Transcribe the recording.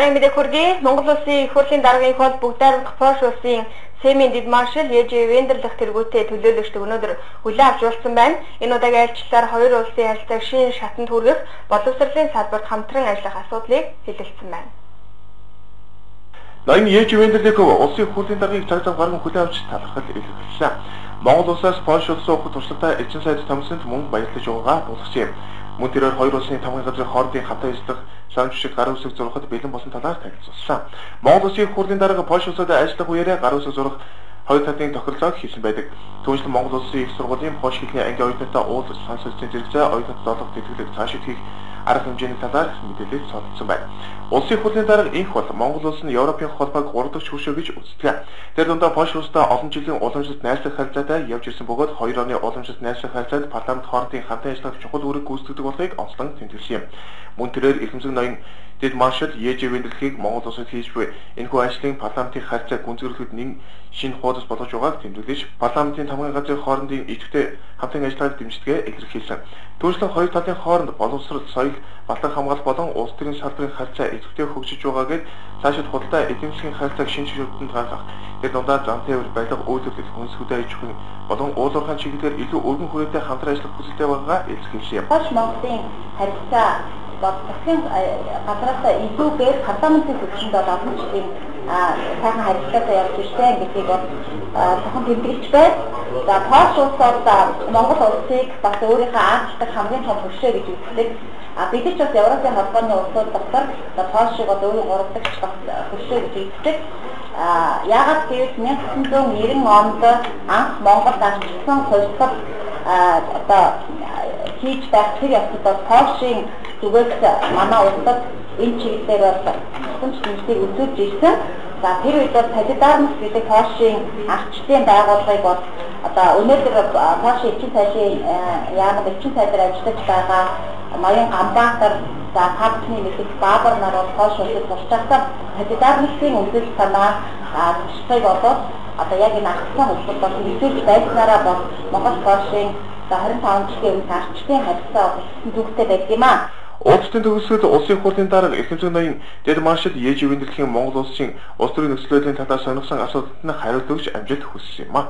Дараагийн мэдээ хүргэе. Монгол Улсын их хурлын даргын хол бүгдээрх Польш улсын Сеймийн дэд маршал Ежи Вендерлих тэргүүтээ төлөөлөгчд өнөөдөр хүлээн авч уулзсан байна. Энэ удаагийн айлчлалаар хоёр улсын харилцааг шинэ шатанд хүргэх боловсролын салбарт хамтран ажиллах асуудлыг хэлэлцсэн байна. Ноён Ежи Вендерлих улсын их хурлын даргыг цаг зав гарган хүлээн авч талархал илэрхийлсэн. Монгол улсаас Польш улсын ухад туршлагатай эзэн сайд Томсонд мөн баярлаж байгаагаа дуулгасан юм. Мөн тэрээр хоёр улсын тамгын газрын хоорондын хамтаа ажиллах сан жишг гар үсэг зурхад бэлэн болсон талаар танилцуулсан. Монгол улсын их хурлын дарга Польш улсад ажиллах үеэрээ гар үсэг зурх хоёр талын тохирлогыг хийсэн байдаг. Түүнчлэн Монгол улсын их сургуулийн Польш хэлний анги оюутнуудаа уулзаж сонсогдсон зэрэгцээ оюутнууд долох тэтгэлэг цаашид хийх арга хэмжээний талаар мэдээлэл сонсгосон байна. Улсын их хурлын дарга инх бол Монгол улс нь Европын холбоог 3 дахь хөршөө гэж үздэг. Тэр дундаа Польш улстай олон жилийн уламжлалт найзлах харилцаатай явж ирсэн бөгөөд хоёр орны уламжлалт найзлах харилцаанд парламент хоорондын хамтын ажиллагааг чухал үүрэг гүйцэтгэдэг болохыг онцлон тэмдэглэсэн юм. Мөн тэрээр эрхэмсэг ноён дэд маршал Ежи Вендерлихийг Монгол улсад хийж буй энэхүү ажлын парламентын харилцааг гүнзгийрүүлэхэд нэг шинэ хуудас болгож байгааг тэмдэглэж парламентын тамгын газрын хоорондын идэвхтэй хамтын ажиллагааг дэмждэгэ илэрхийлсэн. Түүнчлэн хоёр талын хооронд боловсрол, соёл, батлан хамгаалалт болон улс төрийн салбарын харилцаа идэвхтэй хөгжиж байгаа гэд цаашид худалдаа эдийн засгийн харилцааг шинэ чиглэлд гаргах. Тэр дундаа зам тээвэр, барилга, үйлдвэрлэл, хүнс хөдөө аж ахуйн болон уул уурхайн чиглэлээр илүү өргөн хүрээтэй хамтран ажиллах хүсэлтэй байгаагаа илэрхийлсэн. Польш Монголын харилцаа засгийн газраас илүүгээр парламентын хүчинд олон жилийн сайхан харилцаатай явж ирсэн гэдгийг тохон тэмдэглэж байна. За Польш улс Монгол улсыг бас өөрийнхөө ааждаг хамгийн том хөшөө гэж үздэг. Бид ч бас Европын холбооны улсууд дотор Польшийг өөрийн гуравдагч бас хөшөө гэж үздэг. Яагаад гэвэл 1990 онд анх Монголд авчирсан хувьсгал хийж байх тэр явцад Польшийн зүгээс манай улсад энэ чиглэлээр бас тэмцээг үзүүлж ирсэн. За тэр үед бол солидарность гэдэг Польшийн арчдын байгууллагыг бол өнөөдөр Польшийн эцэг сайдын яагаад эцэг сайдаар ажиллаж байгаа Ноён Гамбатар за хатны мэдих Баабар нар бол Польш улсад туршлагатай солидарностын үндс санаа туршлагыг болоод яг энэ ахсан улсад бол хэвлэл байснараа бол Монгол Польшийн 25 жилийн өмнө арчдын харилцаа зүгтээ байдаг юм аа. Улсын төгсгөл улсын их хурлын дарга эрхэмсэг ноён дэд маршал Ежи Вендерлихийн Монгол улсын улс төрийн нөхцөл байдлын талаар сонирхсан асуултанд хариулт өгч амжилт хүссэн юм а.